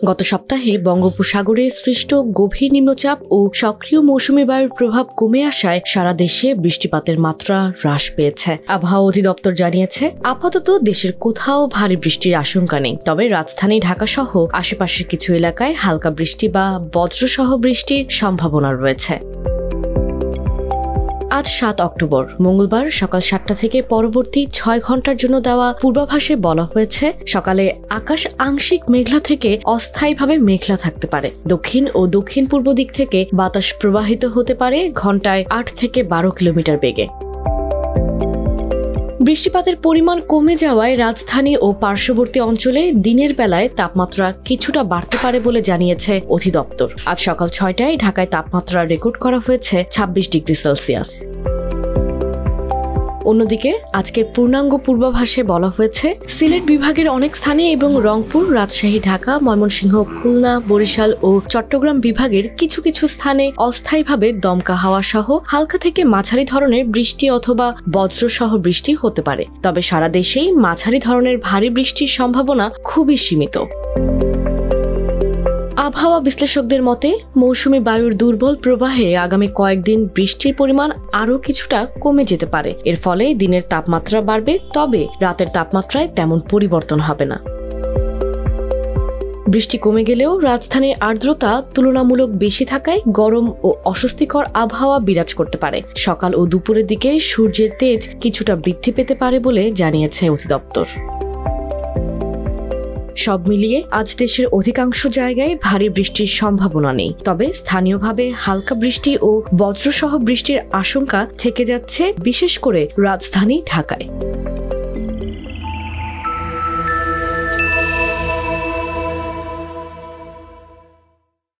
গত সপ্তাহে বঙ্গোপসাগরে সৃষ্ট গভীর নিম্নচাপ ও সক্রিয় মৌসুমী বায়ুর প্রভাব কমে আসায় সারা দেশে বৃষ্টিপাতের মাত্রা হ্রাস পেয়েছে। আবহাওয়া অধিদপ্তর জানিয়েছে, আপাতত দেশের কোথাও ভারী বৃষ্টির আশঙ্কা নেই, তবে রাজধানী ঢাকা সহ আশেপাশের কিছু এলাকায় হালকা বৃষ্টি বা বজ্রসহ বৃষ্টির সম্ভাবনা রয়েছে। আজ ৭ অক্টোবর মঙ্গলবার সকাল ৭টা থেকে পরবর্তী ৬ ঘন্টার জন্য দেওয়া পূর্বাভাসে বলা হয়েছে, সকালে আকাশ আংশিক মেঘলা থেকে অস্থায়ীভাবে মেঘলা থাকতে পারে। দক্ষিণ ও দক্ষিণ পূর্ব দিক থেকে বাতাস প্রবাহিত হতে পারে ঘন্টায় ৮ থেকে ১২ কিলোমিটার বেগে। বৃষ্টিপাতের পরিমাণ কমে যাওয়ায় রাজধানী ও পার্শ্ববর্তী অঞ্চলে দিনের বেলায় তাপমাত্রা কিছুটা বাড়তে পারে বলে জানিয়েছে অধিদপ্তর। আজ সকাল ৬টায় ঢাকায় তাপমাত্রা রেকর্ড করা হয়েছে ২৬ ডিগ্রি সেলসিয়াস। অন্যদিকে আজকে পূর্ণাঙ্গ পূর্বাভাসে বলা হয়েছে, সিলেট বিভাগের অনেক স্থানে এবং রংপুর, রাজশাহী, ঢাকা, ময়মনসিংহ, খুলনা, বরিশাল ও চট্টগ্রাম বিভাগের কিছু কিছু স্থানে অস্থায়ীভাবে দমকা হাওয়া সহ হালকা থেকে মাঝারি ধরনের বৃষ্টি অথবা বজ্রসহ বৃষ্টি হতে পারে। তবে সারা দেশেই মাঝারি ধরনের ভারী বৃষ্টির সম্ভাবনা খুবই সীমিত। আবহাওয়া বিশ্লেষকদের মতে, মৌসুমী বায়ুর দুর্বল প্রবাহে আগামী কয়েকদিন বৃষ্টির পরিমাণ আরও কিছুটা কমে যেতে পারে। এর ফলে দিনের তাপমাত্রা বাড়বে, তবে রাতের তাপমাত্রায় তেমন পরিবর্তন হবে না। বৃষ্টি কমে গেলেও রাজধানীর আর্দ্রতা তুলনামূলক বেশি থাকায় গরম ও অস্বস্তিকর আবহাওয়া বিরাজ করতে পারে। সকাল ও দুপুরের দিকে সূর্যের তেজ কিছুটা বৃদ্ধি পেতে পারে বলে জানিয়েছে অধিদপ্তর। সব মিলিয়ে আজ দেশের অধিকাংশ জায়গায় ভারী বৃষ্টির সম্ভাবনা নেই, তবে স্থানীয়ভাবে হালকা বৃষ্টি ও বজ্রসহ বৃষ্টির আশঙ্কা থেকে যাচ্ছে, বিশেষ করে রাজধানী ঢাকায়।